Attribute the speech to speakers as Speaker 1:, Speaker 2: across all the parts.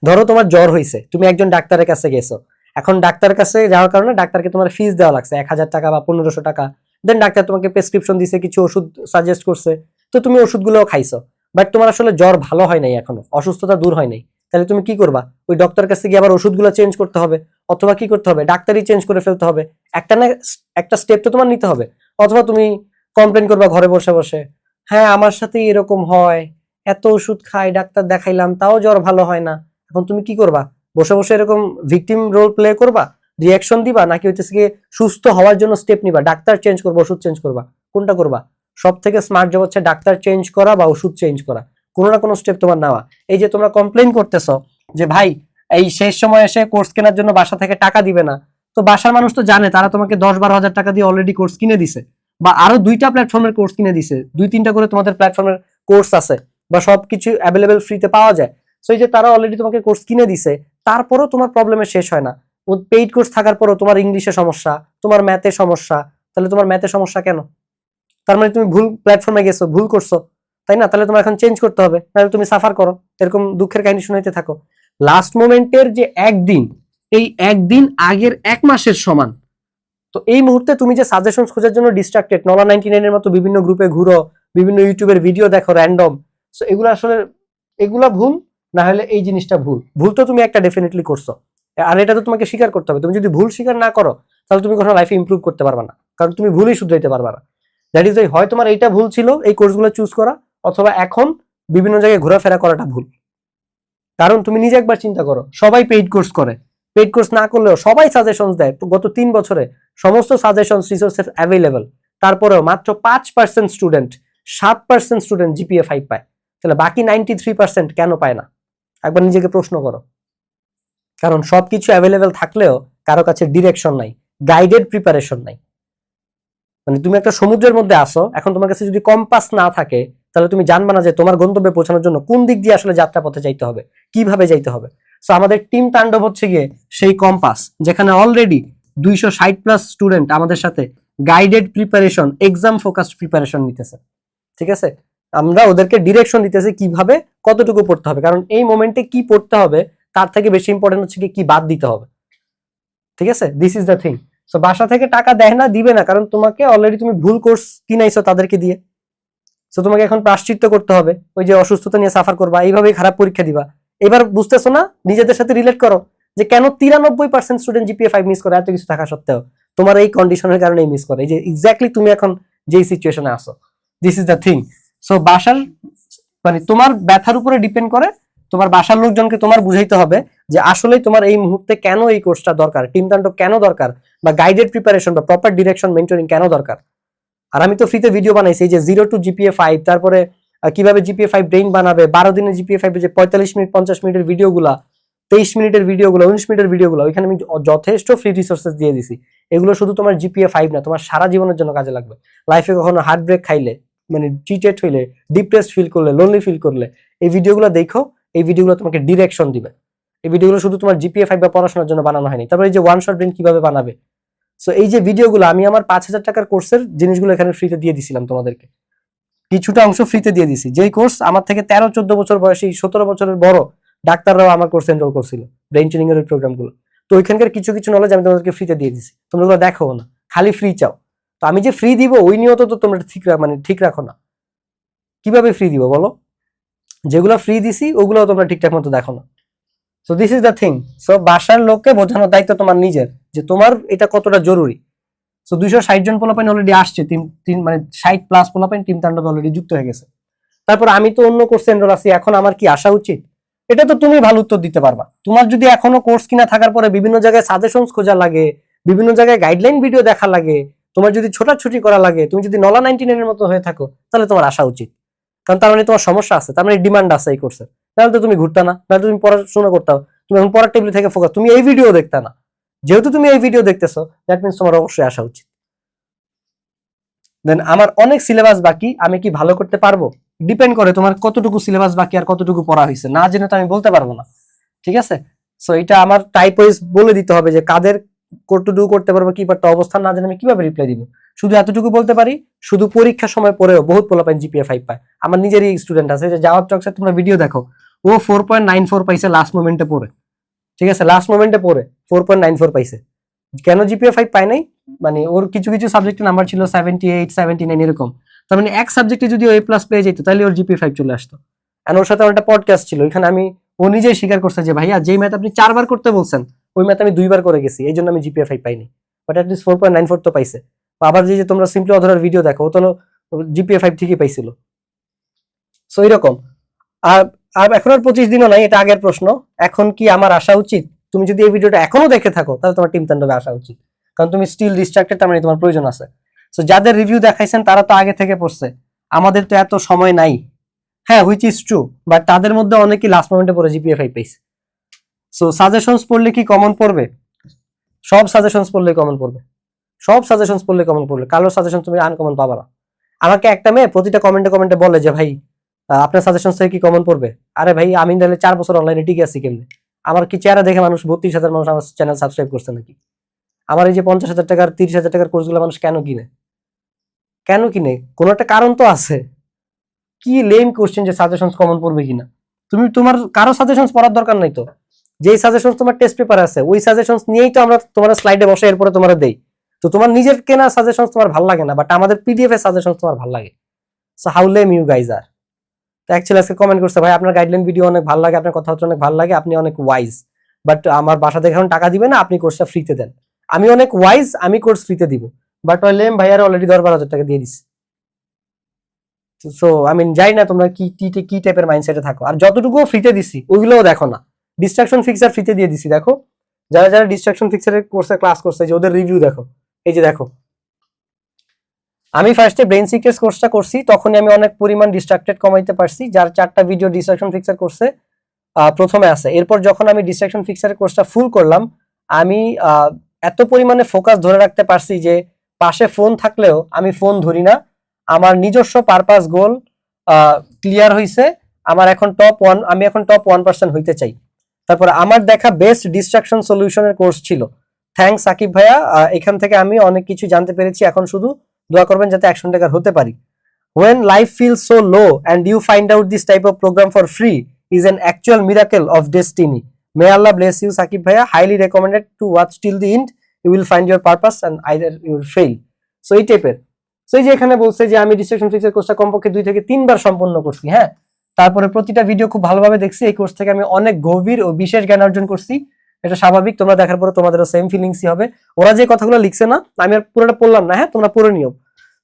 Speaker 1: ধরো তোমার জ্বর হয়েছে, তুমি একজন ডাক্তারের কাছে গেছো, এখন ডাক্তারের কাছে যাওয়ার কারণে ডাক্তারকে তোমার ফিস দেওয়া লাগছে 1,000 টাকা বা 1500 টাকা। দেন ডাক্তার তোমাকে প্রেসক্রিপশন দিছে, কিছু ওষুধ সাজেস্ট করছে, তো তুমি ওষুধগুলো খাইছো, বাট তোমার আসলে জ্বর ভালো হয় নাই, এখনো অসুস্থতা দূর হয় নাই। তাহলে তুমি কি করবা? ওই ডক্টরের কাছে গিয়ে আবার ওষুধগুলো চেঞ্জ করতে হবে, অথবা কি করতে হবে, ডাক্তারই চেঞ্জ করে ফেলতে হবে। একটা না একটা স্টেপ তো তোমার নিতে হবে। অথবা তুমি কমপ্লেন করবা ঘরে বসে বসে, হ্যাঁ আমার সাথে এরকম হয়, এত ওষুধ খাই, ডাক্তার দেখাইলাম, তাও জ্বর ভালো হয় না। এখন তুমি কি করবা? বসে বসে এরকম ভিকটিম রোল প্লে করবা, রিয়াকশন দিবা, নাকি হইতেছে গিয়ে সুস্থ হওয়ার জন্য স্টেপ নিবা, ডাক্তার চেঞ্জ করবা, ওষুধ চেঞ্জ করবা? কোনটা করবা? সব থেকে স্মার্ট জব হচ্ছে ডাক্তার চেঞ্জ করা বা ওষুধ চেঞ্জ করা, কোনো না কোনো স্টেপ তোমার নেওয়া। এই যে তোমরা কমপ্লেন করতেছো যে ভাই এই শেষ সময় এসে কোর্স কেনার জন্য বাসা থেকে টাকা দিবে না, তো বাসার মানুষ তো জানে, তারা তোমাকে 10-12 হাজার টাকা দিয়ে অলরেডি কোর্স কিনে দিছে, বা আরো 2টা প্ল্যাটফর্মের কোর্স কিনে দিছে, 2-3টা করে তোমাদের প্ল্যাটফর্মের কোর্স আছে, বা সবকিছু অ্যাভেলেবেল ফ্রিতে পাওয়া যায়। সো এই যে তারা অলরেডি তোমাকে কোর্স কিনে দিছে, তারপরও তোমার প্রবলেমের শেষ হয় না। পেইড কোর্স থাকার পরও তোমার ইংলিশে সমস্যা, তোমার ম্যাথে সমস্যা, তাহলে তোমার ম্যাথে সমস্যা কেন? তার মানে তুমি ভুল প্ল্যাটফর্মে গেছো, ভুল করছো, তাই না? তাহলে তোমার এখন চেঞ্জ করতে হবে, নাহলে তুমি সাফার করো, এরকম দুঃখের কাহিনী শুনাইতে থাকো। লাস্ট মোমেন্টের যে একদিন, এই একদিন আগের 1 মাসের সমান। তো এই মুহূর্তে তুমি যে সাজেশন খোঁজার জন্য ডিস্ট্রাক্টেড, নলা 99 এর মতো বিভিন্ন গ্রুপে ঘুরো, বিভিন্ন ইউটিউবের ভিডিও দেখো র্যান্ডম, সো এগুলো আসলে এগুলা ভুল, না হলে এই জিনিসটা ভুল। ভুল তো তুমি একটা ডেফিনেটলি করছো, আর এটা তো তোমাকে স্বীকার করতে হবে। তুমি যদি ভুল স্বীকার না করো, তাহলে তুমি কোনো লাইফে ইমপ্রুভ করতে পারবে না, কারণ তুমি ভুলই শুধরাইতে পারবে না। দ্যাট ইজ হয় তোমার এইটা ভুল ছিল এই কোর্সগুলো চুজ করা, অথবা এখন বিভিন্ন জায়গায় ঘোরাফেরা করাটা ভুল। কারণ তুমি নিজে একবার চিন্তা করো, সবাই পেইড কোর্স করে, পেইড কোর্স না করলেও সবাই সাজেশন দেয়, গত 3 বছরে সমস্ত সাজেশন রিসোর্সেস অ্যাভেলেবল, তারপরেও মাত্র 5% স্টুডেন্ট, 7% স্টুডেন্ট জিপিএ 5 পায়। তাহলে বাকি 93% কেন পায় না? একবার নিজেকে প্রশ্ন করো। কারণ সবকিছু অ্যাভেলেবেল থাকলেও কারো কাছে ডিরেকশন নাই, গাইডেড প্রিপারেশন নাই। মানে তুমি একটা সমুদ্রের মধ্যে আসো, এখন তোমার কাছে যদি কম্পাস না থাকে, তাহলে তুমি জানবা না যে তোমার গন্তব্যে পৌঁছানোর জন্য কোন দিক দিয়ে আসলে যাত্রা পথে যাইতে হবে, কিভাবে যাইতে হবে। সো আমাদের টিম তাণ্ডব হচ্ছে গিয়ে সেই কম্পাস, যেখানে অলরেডি 260+ স্টুডেন্ট আমাদের সাথে guided preparation, exam focused preparation নিতেছে। ঠিক আছে, আমরা ওদেরকে ডিরেকশন দিতেছি কিভাবে কতটুকু পড়তে হবে, কারণ এই মোমেন্টে কি পড়তে হবে তার থেকে বেশি ইম্পর্টেন্ট হচ্ছে কি বাদ দিতে হবে। ঠিক আছে, this is the thing. So বাসা থেকে টাকা দেয় না, দিবে না, কারণ তোমাকে অলরেডি তুমি ভুল কোর্স কিনাইছো তাদেরকে দিয়ে। সো তোমাকে এখন প্রায়শ্চিত্ত করতে হবে, ওই যে অসুস্থতা নিয়ে সাফার করবা, এইভাবেই খারাপ পরীক্ষা দিবা। এবার বুঝতেছো না? নিজেদের সাথে রিলেট করো যে কেন 93% স্টুডেন্ট জিপিএ 5 মিস করে, এত কিছু থাকা সত্ত্বেও তোমার এই কন্ডিশনের কারণে মিস করে। এই যে এক্স্যাক্টলি তুমি এখন যেই সিচুয়েশনে আসো, this is the thing. So বাসার মানে তোমার ব্যথার উপরে ডিপেন্ড করে, তোমার বাসার লোকজনকে তোমার বুঝাইতে হবে যে আসলে তোমার এই মুহূর্তে কেন এই কোর্সটা দরকার, টিম তাণ্ডব কেন দরকার, বা গাইডেড প্রিপারেশন বা প্রপার ডিরেকশন মেন্টরিং কেন দরকার। আর আমি তো ফ্রিতে ভিডিও বানাইছি, এই যে 0 to জিপিএ 5, তারপরে কিভাবে জিপিএ 5 ব্রেইন বানাবে, 12 দিনের জিপিএ 5 যে 45 মিনিট 50 মিনিটের ভিডিওগুলা, 23 মিনিটের ভিডিওগুলো, 19 মিনিটের ভিডিওগুলো, ওইখানে আমি যথেষ্ট ফ্রি রিসোর্সেস দিয়ে দিছি। এগুলো শুধু তোমার জিপিএ 5 না, তোমার সারা জীবনের জন্য কাজে লাগবে। লাইফে কখনো হার্ট ব্রেক খাইলে, মানে চিটেড হইলে, ডিপ্রেসড ফিল করলে, লোনলি ফিল করলে, এই ভিডিওগুলো দেখো, এই ভিডিওগুলো তোমাকে ডিরেকশন দিবে। এই ভিডিওগুলো শুধু তোমার জিপিএ 5 বা পড়াশোনার জন্য বানানো হয়নি। তারপরে এই যে ওয়ান শট ব্রেইন কিভাবে বানাবে, সো এই যে ভিডিওগুলো আমি আমার 5,000 টাকার কোর্সের জিনিসগুলো এখানে ফ্রিতে দিয়ে দিছিলাম তোমাদেরকে, কিছুটা অংশ ফ্রিতে দিয়ে দিছি। যেই কোর্স আমার থেকে 13-14 বছর বয়সী, 17 বছরের বড় ডাক্তাররাও আমার কোর্সে এনরোল করছিল, ব্রেইন ট্রেনিং এর প্রোগ্রামগুলো। তো ওইখানকার কিছু কিছু নলেজ আমি তোমাদেরকে ফ্রিতে দিয়ে দিছি, তোমরা ওগুলো দেখো না, খালি ফ্রি চাও। তো আমি যে ফ্রি দিব ওই নিয়ত তো তোমরা ঠিক রাখো না। কিভাবে ফ্রি দিব বলো? যেগুলো ফ্রি দিছি ওগুলো তোমরা ঠিকঠাক মতো দেখো না। So this is the thing. So বাসার লোককে বোঝানোর দায়িত্ব তোমার নিজের, যে তোমার এটা কতটা জরুরি। সো 260 জন পোলাপাইন অলরেডি আসছে, মানে 60+ পোলাপাইন টিম তাণ্ডব অলরেডি যুক্ত হয়ে গেছে। তারপর আমি তো অন্য কোর্সে এনরোল আছি, এখন আমার কি আসা উচিত? এটা তো তুমি ভালো উত্তর দিতে পারবা। তোমার যদি এখনো কোর্স কিনা থাকার পরে বিভিন্ন জায়গায় সাজেশনস খোঁজা লাগে, বিভিন্ন জায়গায় গাইডলাইন ভিডিও দেখা লাগে, তোমার যদি ছোটাছুটি করা লাগে, তুমি যদি নলা 99 এর মতো হয়ে থাকো, তাহলে তোমার আসা উচিত। কারণ তার মানে তোমার সমস্যা আছে, তার মানে ডিমান্ড আছে এই কোর্সে। তাহলে তো তুমি ঘুরতা না, তাহলে তুমি পড়াশোনা করতাম, তুমি এখন পড়ার টেবিল থেকে ফোকাস, তুমি এই ভিডিও দেখতা না। যেহেতু তুমি এই ভিডিও দেখতেছো, দ্যাট মিনস তোমার অবশ্যই আসা উচিত। দেন আমার অনেক সিলেবাস বাকি, আমি কি ভালো করতে পারবো? ডিপেন্ড করে তোমার কতটুকু সিলেবাস বাকি আর কতটুকু পড়া হয়েছে, না জেনে তো আমি বলতে পারবো না। ঠিক আছে, সো এটা আমার টাইপ ওয়াইজ বলে দিতে হবে যে কাদের কতটুকু করতে পারবো, কি পারতো, অবস্থান না জেনে আমি কিভাবে রিপ্লাই দিব। শুধু এতটুকু বলতে পারি, শুধু পরীক্ষার সময় পড়েও বহুত পোলাপাইন জিপিএ 5 পায়। আমার নিজেরই স্টুডেন্ট আছে, যে জাওয়াব চকসে তোমরা ভিডিও দেখো, ও 4.94 পাইছে লাস্ট মোমেন্টে পড়ে, ঠিক আছে, লাস্ট মোমেন্টে পড়ে 4.94 পাইছে। কেন জিপিএ 5 পায় নাই, মানে ওর কিছু কিছু সাবজেক্টের নাম্বার ছিল 78 79 এরকম, তার মানে এক সাবজেক্টে যদি ও A+ পেয়ে যেত তাহলে ওর জিপিএ 5 চলে আসতো। আর ওর সাথে আমার একটা পডকাস্ট ছিল, ওইখানে ও নিজেই স্বীকার করছে যে ভাইয়া যেই ম্যাথ আপনি 4 বার করতে বলছেন ওই ম্যাথ আমি 2 বার করে গেছি, এই জন্য আমি জিপিএ 5 পাইনি, বাট অ্যাটলিস্ট 4.94 তো পাইছে। আবার যে তোমরা সিম্পলি অধরার ভিডিও দেখো, ও তো জিপিএ 5 ঠিকই পাইছিল। সো এরকম। আর আর এখন আর 25 দিনও নাই, এটা আগের প্রশ্ন। এখন কি আমার আসা উচিত? তুমি যদি এই ভিডিওটা এখনো দেখে থাকো তাহলে তোমার টিম তাণ্ডবে আসা উচিত, কারণ তুমি স্টিল ডিস্ট্রাক্টেড, তার মানে তোমার প্রয়োজন আছে। সো যাদের রিভিউ দেখাইছেন তারা তো আগে থেকে পড়ছে, আমাদের তো এত সময় নাই। হ্যাঁ, হুইচ ইজ ট্রু, বাট তাদের মধ্যে অনেকেই লাস্ট মোমেন্টে পড়ে জিপিএ 5 পাইছে। সো সাজেশনস পড়লে কি কমন পড়বে? সব সাজেশনস পড়লে কমন পড়বে, সব সাজেশনস পড়লে কমন পড়বে, কালোর সাজেশন তুমি আনকমন পাবা না। আমাকে একটা মেয়ে প্রতিটা কমেন্টে কমেন্টে বলে যে ভাই আপনার সাজেশন থেকে কি কমন পড়বে? আরে ভাই আমি তাহলে 4 বছর অনলাইনে টিকে আছি কেমনে? আমার কি চেহারা দেখে মানুষ 32,000 মানুষ আমার চ্যানেল সাবস্ক্রাইব করছে নাকি? আমার এই যে 50,000 টাকার 30,000 টাকার কোর্সগুলো মানুষ কেন কিনে? কেন কিনে? কোনো একটা কারণ তো আছে। কি লেম কোশ্চেন যে সাজেশনস কমন পড়বে কিনা? তুমি তোমার কারো সাজেশনস পড়ার দরকার নাই তো, যেই সাজেশনস তোমার টেস্ট পেপারে আছে ওই সাজেশনস নিয়েই তো আমরা তোমার স্লাইডে বসে এরপরে তোমার দেই। তো তোমার নিজের কেনা সাজেশনস তোমার ভালো লাগে না, বাট আমাদের পিডিএফ এর সাজেশনস তোমার ভালো লাগে। So how lame you guys are. তো অ্যাকচুয়ালি আজকে কমেন্ট করছে ভাই আপনার গাইডলাইন ভিডিও অনেক ভালো লাগে, আপনার কথাবার্তা অনেক ভালো লাগে, আপনি অনেক ওয়াইজ, বাট আমার বাসা থেকে এখন টাকা দিবে না, আপনি কোর্সটা ফ্রিতে দেন। আমি অনেক ওয়াইজ, আমি কোর্স ফ্রিতে দিব, বাট ওই লেম ভাইয়ার অলরেডি 10-12 হাজার টাকা দিয়ে দিছি। সো আমি জানি না তোমরা কি কি টাইপের মাইন্ডসেটে থাকো, আর যতটুকু ফ্রিতে দিছি ওইগুলোও দেখো না। ডিস্ট্রাকশন ফিক্সার ফ্রিতে দিয়ে দিছি, দেখো যারা যারা ডিস্ট্রাকশন ফিক্সারের কোর্সে ক্লাস করছে যে ওদের রিভিউ দেখো, এই যে দেখো। আমি ফার্স্টে ব্রেইন সিক্রেটস কোর্সটা করছি, তখনই আমি অনেক পরিমাণ ডিস্ট্রাক্টেড কমাইতে পারছি, যার 4টা ভিডিও ডিস্ট্রাকশন ফিক্সার কোর্সে প্রথমে আছে। এরপর যখন আমি ডিস্ট্রাকশন ফিক্সারের কোর্সটা ফুল করলাম, আমি এত পরিমাণে ফোকাস ধরে রাখতে পারছি যে পাশে ফোন থাকলেও আমি ফোন ধরি না। আমার নিজস্ব পারপাস গোল ক্লিয়ার হইছে। আমার এখন আমি এখন টপ 1% হইতে চাই। তারপর আমার দেখা বেস্ট ডিস্ট্রাকশন সলিউশনের কোর্স ছিল। থ্যাঙ্কস সাকিব ভাইয়া, এখান থেকে আমি অনেক কিছু জানতে পেরেছি। এখন শুধু দোয়া করবেন যাতে 100 টাকার হতে পারি। When life feels so low and you find out this type of program for free is an actual miracle of destiny. May Allah bless you Sakib Bhaiya. Highly recommended to watch till the end. You will find your purpose and either you will fail. So এই টাইপের। So এই যে এখানে বলছে যে আমি distraction fixer কোর্সটা কমপক্ষে 2 থেকে 3 বার সম্পন্ন করছি। হ্যাঁ, তারপরে প্রতিটা ভিডিও খুব ভালোভাবে দেখছি। এই কোর্স থেকে আমি অনেক গভীর ও বিশেষ জ্ঞান অর্জন করছি। এটা স্বাভাবিক, তোমরা দেখার পরে তোমাদেরও সেম ফিলিংসই হবে। ওরা যে কথাগুলো লিখছে না, আমি আর পুরোটা পড়লাম না, হ্যাঁ তোমরা পড়ে নিও।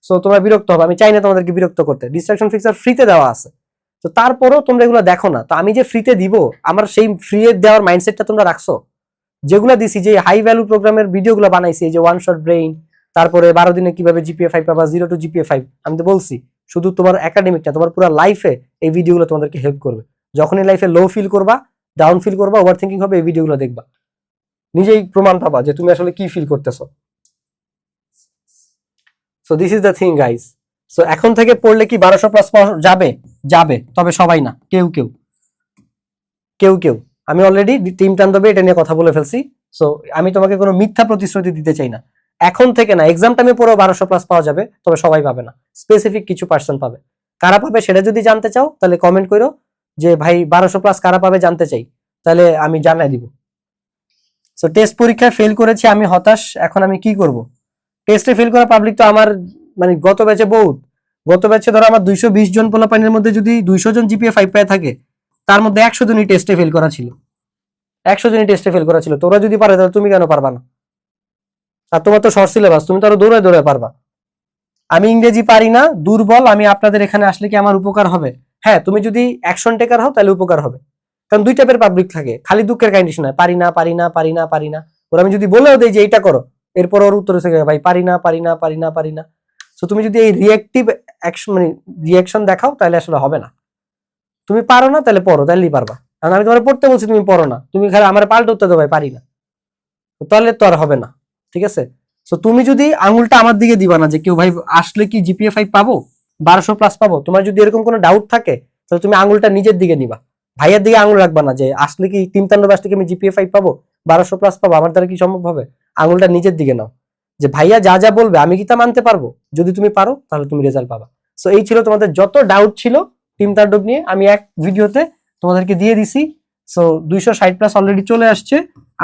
Speaker 1: সো তোমরা বিরক্ত হবে, আমি চাই না তোমাদেরকে বিরক্ত করতে। ডিস্ট্রাকশন ফিক্সার ফ্রিতে দেওয়া আছে, তো তারপরও তোমরা এগুলো দেখো না। তো আমি যে ফ্রিতে দিব, আমার সেই ফ্রি দেওয়ার মাইন্ডসেটটা তোমরা রাখছো। যেগুলো দিছি, যে হাই ভ্যালু প্রোগ্রামের ভিডিওগুলো বানাইছি, এই যে ওয়ান শট ব্রেইন, তারপরে 12 দিনে কিভাবে জিপিএ 5 পাবা, 0 to জিপিএ 5, আমি তো বলছি শুধু তোমার একাডেমিক না, তোমার পুরো লাইফে এই ভিডিওগুলো তোমাদেরকে হেল্প করবে। যখনই লাইফে লো ফিল করবা, ডাউন ফিল করবা, ওভার থিঙ্কিং হবে, এই ভিডিওগুলো দেখবা, নিজেই প্রমাণ পাবা যে তুমি আসলে কি ফিল করতেছো। So this is the thing guys. So এখন থেকে পড়লে কি 1200+ যাবে? যাবে, তবে সবাই না, কেউ কেউ কেউ কেউ। আমি অলরেডি টিম তাণ্ডবে এটা নিয়ে কথা বলে ফেলছি। সো আমি তোমাকে কোনো মিথ্যা প্রতিশ্রুতি দিতে চাই না। এখন থেকে না, এক্সাম টাইমে পড়েও 1200+ পাওয়া যাবে, তবে সবাই পাবে না, স্পেসিফিক কিছু পার্সন পাবে। কারা পাবে সেটা যদি জানতে চাও তাহলে কমেন্ট করো যে ভাই 1200+ কারা পাবে জানতে চাই, তাহলে আমি জানাই দিব। সো টেস্ট পরীক্ষায় ফেল করেছি, আমি হতাশ, এখন আমি কি করব? টেস্টে ফেল করা পাবলিক তো আমার, মানে গত ব্যাচে ধরো আমার 220 জন পোলাপাইনের মধ্যে যদি 200 জন জিপিএ 5 পেয়ে থাকে, তার মধ্যে 100 জনই টেস্টে ফেল করা ছিল। 100 জনই টেস্টে ফেল করা ছিল। তোরা যদি পারে তাহলে তুমি কেন পারবা না? আর তোমার তো শর্ট সিলেবাস, তুমি তো আরো দৌড়ে দৌড়ে পারবা। আমি ইংরেজি পারি না, দুর্বল, আমি আপনাদের এখানে আসলে কি আমার উপকার হবে? হ্যাঁ, তুমি যদি অ্যাকশন টেকার হও তাহলে উপকার হবে। কারণ 2 টাইপের পাবলিক থাকে, খালি দুঃখের কন্ডিশন হয়, পারি না পারি না পারি না পারি না। ওরা আমি যদি বলেও দেই যে এইটা করো, এরপর ওর উত্তর হচ্ছে ভাই পারি না পারি না পারি না পারি না। সো তুমি যদি এই রিঅ্যাকটিভ অ্যাকশন, মানে রিঅ্যাকশন দেখাও, তাহলে আসলে হবে না। তুমি পারো না তাহলে পড়ো, তাহলেই পারবা। কারণ আমি তোমার পড়তে বলছি, তুমি পড়ো না, তুমি খালি আমার পাল্টা উত্তর দেবো ভাই পারি না, তাহলে তো আর হবে না। ঠিক আছে? সো তুমি যদি আঙুলটা আমার দিকে দিবা না যে কেউ ভাই আসলে কি জিপিএ 5 পাবো, 1200+ পাবো, তোমার যদি এরকম কোনো ডাউট থাকে তাহলে তুমি আঙুলটা নিজের দিকে নিবা, ভাইয়ের দিকে আঙুল রাখবা না যে আসলে কি টিম তাণ্ডব আসলে কি আমি জিপিএ 5 পাবো, 1200+ পাবো, আমার দ্বারা কি সম্ভব হবে? আঙুলটা নিজের দিকে নাও, যে ভাইয়া যা যা বলবে আমি কি তা মানতে পারবো। যদি তুমি পারো তাহলে তুমি রেজাল্ট পাবা। সো এই ছিল তোমাদের যত ডাউট ছিল টিম তাণ্ডব নিয়ে, আমি এক ভিডিওতে তোমাদেরকে দিয়ে দিছি। সো 260+ অলরেডি চলে আসছে।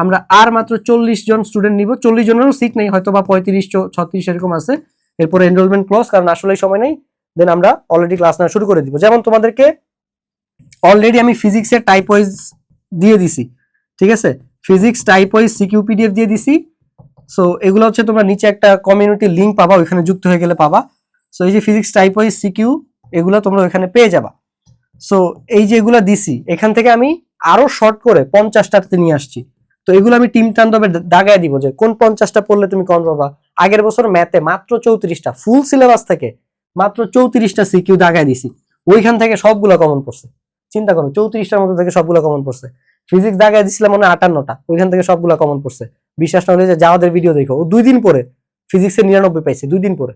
Speaker 1: আমরা আর মাত্র 40 জন স্টুডেন্ট নিব। 40 জনেরও সিট নেই, হয়তো বা 35 36 এরকম আছে। এরপরে এনরোলমেন্ট ক্লোজ, কারণ আসলে সময় নেই। দেন আমরা অলরেডি ক্লাস নেওয়া শুরু করে দিব। যেমন তোমাদেরকে অলরেডি আমি ফিজিক্সের টাইপ ওয়াইজ দিয়ে দিছি, ঠিক আছে? Physics type wise CQ PDF দিয়ে দিছি। সো এগুলো হচ্ছে তোমরা নিচে একটা কমিউনিটি লিংক পাবা, ওইখানে যুক্ত হয়ে গেলে পাবা। সো এই যে ফিজিক্স টাইপ ওয়াইজ সিকিউ, এগুলো তোমরা ওইখানে পেয়ে যাবা। সো এই যে এগুলো দিছি, এখান থেকে আমি আরো শর্ট করে 50টাতে নিয়ে আসছি। তো এগুলো আমি টিম তাণ্ডবে দাগায় দিব যে কোন 50টা পড়লে তুমি কম পাবা। আগের বছর ম্যাথে মাত্র 34টা, ফুল সিলেবাস থেকে মাত্র 34টা সিকিউ দাগায় দিছি, ওইখান থেকে সবগুলো কমন পড়ছে। চিন্তা করো, 34টার মধ্যে থেকে সবগুলো কমন পড়ছে। ফিজিক্স দাগায় দিছিলাম মানে 58টা, ওইখান থেকে সবগুলো কমন পড়ছে। বিশ্বাস না হলে যে যাওয়াদের ভিডিও দেখো, ও 2 দিন পরে ফিজিক্সে 99 পাইছে, 2 দিন পরে,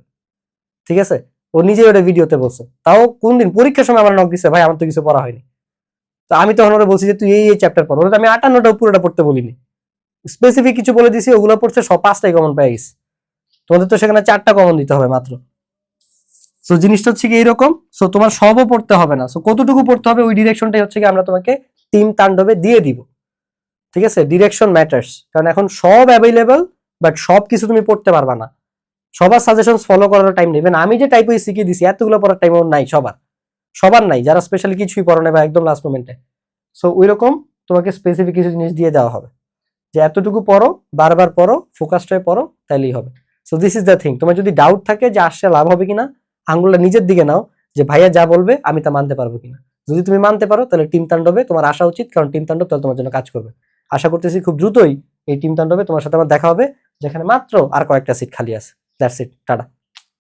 Speaker 1: ঠিক আছে? ও নিজে ওটা ভিডিওতে বলছে। তাও কোন দিন পরীক্ষার সময় আমার নক দিছে, ভাই আমার তো কিছু পড়া হয়নি। তো আমি তখন ওরা বলছি যে তুই এই চ্যাপ্টার পড়, ওটা আমি 58টা পুরোটা পড়তে বলিনি, স্পেসিফিক কিছু বলে দিছি, ওগুলো পড়ছে সব 5টাই কমন পেয়ে গেছে। তোমাদের তো সেখানে 4টা কমন দিতে হবে মাত্র। সো জিনিসটা হচ্ছে কি এইরকম। সো তোমার সবও পড়তে হবে না, সো কতটুকু পড়তে হবে ওই ডিরেকশনটাই হচ্ছে কি আমরা তোমাকে টিম তাণ্ডবে দিয়ে দিব, ঠিক আছে? ডিরেকশন ম্যাটার্স, কারণ এখন সব অ্যাভেলেবল, বাট সব কিছু তুমি পড়তে পারবা না। সবার সাজেশন ফলো করার টাইম নেই। আমি যে টাইপ শিখিয়ে দিছি এতগুলো পড়ার টাইম নাই সবার নাই, যারা স্পেশালি কিছুই পড়ে না বা একদম লাস্ট মোমেন্টে। সো ওইরকম তোমাকে স্পেসিফিক কিছু জিনিস দিয়ে দেওয়া হবে যে এতটুকু পড়ো, বারবার পড়ো, ফোকাসড হয়ে পড়ো, তাইলেই হবে। So this is the thing. তোমার যদি ডাউট থাকে যে আসলে লাভ হবে কিনা, আঙ্গুলটা নিজের দিকে নাও যে ভাইয়া যা বলবে আমি তা মানতে পারবো কিনা। যদি তুমি মানতে পারো তাহলে টিম তাণ্ডবে তোমার আসা উচিত, কারণ টিম তাণ্ডব তাহলে তোমার জন্য কাজ করবে। আশা করতেছি খুব দ্রুতই এই টিম তাণ্ডবে তোমার সাথে আমার দেখা হবে, যেখানে মাত্র আর কয়েকটা সিট খালি আছে। That's it, tata.